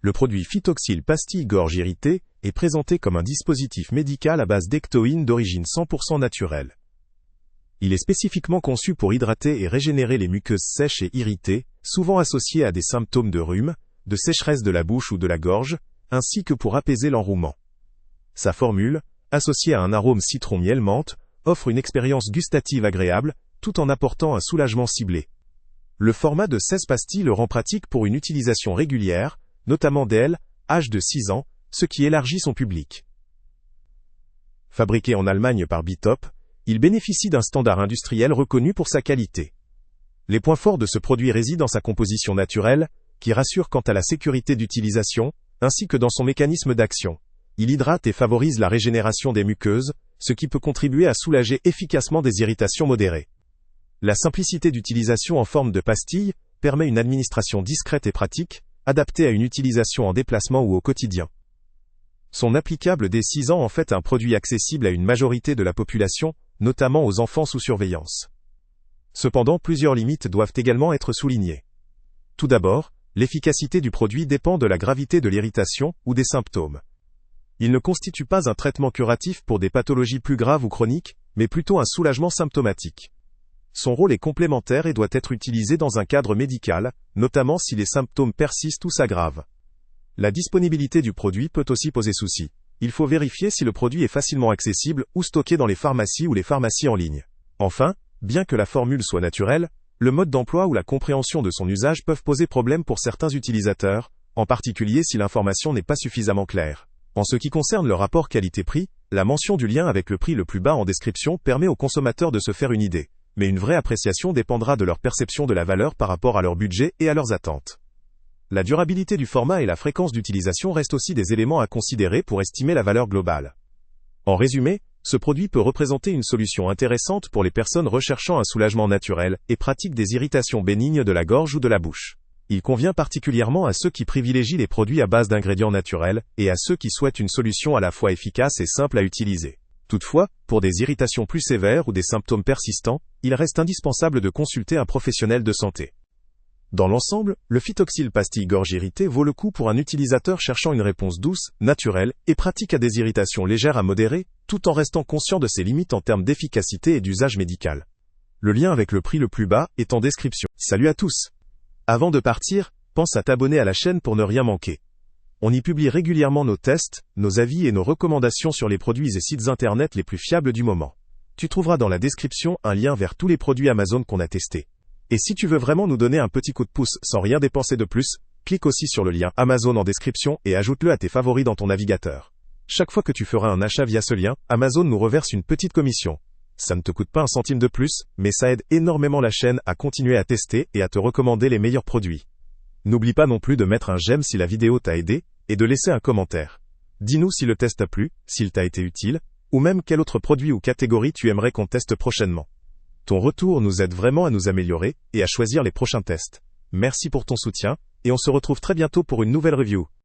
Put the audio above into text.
Le produit Phytoxyl pastille gorge irritée est présenté comme un dispositif médical à base d'ectoïne d'origine 100% naturelle. Il est spécifiquement conçu pour hydrater et régénérer les muqueuses sèches et irritées, souvent associées à des symptômes de rhume, de sécheresse de la bouche ou de la gorge, ainsi que pour apaiser l'enrouement. Sa formule, associée à un arôme citron-miel-menthe, offre une expérience gustative agréable, tout en apportant un soulagement ciblé. Le format de 16 pastilles le rend pratique pour une utilisation régulière, notamment dès l'âge de 6 ans, ce qui élargit son public. Fabriqué en Allemagne par Bitop, il bénéficie d'un standard industriel reconnu pour sa qualité. Les points forts de ce produit résident dans sa composition naturelle, qui rassure quant à la sécurité d'utilisation, ainsi que dans son mécanisme d'action. Il hydrate et favorise la régénération des muqueuses, ce qui peut contribuer à soulager efficacement des irritations modérées. La simplicité d'utilisation en forme de pastille permet une administration discrète et pratique, adaptée à une utilisation en déplacement ou au quotidien. Son applicable dès 6 ans en fait un produit accessible à une majorité de la population, notamment aux enfants sous surveillance. Cependant, plusieurs limites doivent également être soulignées. Tout d'abord, l'efficacité du produit dépend de la gravité de l'irritation ou des symptômes. Il ne constitue pas un traitement curatif pour des pathologies plus graves ou chroniques, mais plutôt un soulagement symptomatique. Son rôle est complémentaire et doit être utilisé dans un cadre médical, notamment si les symptômes persistent ou s'aggravent. La disponibilité du produit peut aussi poser souci. Il faut vérifier si le produit est facilement accessible ou stocké dans les pharmacies ou les pharmacies en ligne. Enfin, bien que la formule soit naturelle, le mode d'emploi ou la compréhension de son usage peuvent poser problème pour certains utilisateurs, en particulier si l'information n'est pas suffisamment claire. En ce qui concerne le rapport qualité-prix, la mention du lien avec le prix le plus bas en description permet aux consommateurs de se faire une idée. Mais une vraie appréciation dépendra de leur perception de la valeur par rapport à leur budget et à leurs attentes. La durabilité du format et la fréquence d'utilisation restent aussi des éléments à considérer pour estimer la valeur globale. En résumé, ce produit peut représenter une solution intéressante pour les personnes recherchant un soulagement naturel et pratiquent des irritations bénignes de la gorge ou de la bouche. Il convient particulièrement à ceux qui privilégient les produits à base d'ingrédients naturels et à ceux qui souhaitent une solution à la fois efficace et simple à utiliser. Toutefois, pour des irritations plus sévères ou des symptômes persistants, il reste indispensable de consulter un professionnel de santé. Dans l'ensemble, le Phytoxyl pastille gorge irritée vaut le coup pour un utilisateur cherchant une réponse douce, naturelle et pratique à des irritations légères à modérées, tout en restant conscient de ses limites en termes d'efficacité et d'usage médical. Le lien avec le prix le plus bas est en description. Salut à tous! Avant de partir, pense à t'abonner à la chaîne pour ne rien manquer. On y publie régulièrement nos tests, nos avis et nos recommandations sur les produits et sites internet les plus fiables du moment. Tu trouveras dans la description un lien vers tous les produits Amazon qu'on a testés. Et si tu veux vraiment nous donner un petit coup de pouce sans rien dépenser de plus, clique aussi sur le lien Amazon en description et ajoute-le à tes favoris dans ton navigateur. Chaque fois que tu feras un achat via ce lien, Amazon nous reverse une petite commission. Ça ne te coûte pas un centime de plus, mais ça aide énormément la chaîne à continuer à tester et à te recommander les meilleurs produits. N'oublie pas non plus de mettre un j'aime si la vidéo t'a aidé, et de laisser un commentaire. Dis-nous si le test t'a plu, s'il t'a été utile, ou même quel autre produit ou catégorie tu aimerais qu'on teste prochainement. Ton retour nous aide vraiment à nous améliorer, et à choisir les prochains tests. Merci pour ton soutien, et on se retrouve très bientôt pour une nouvelle review.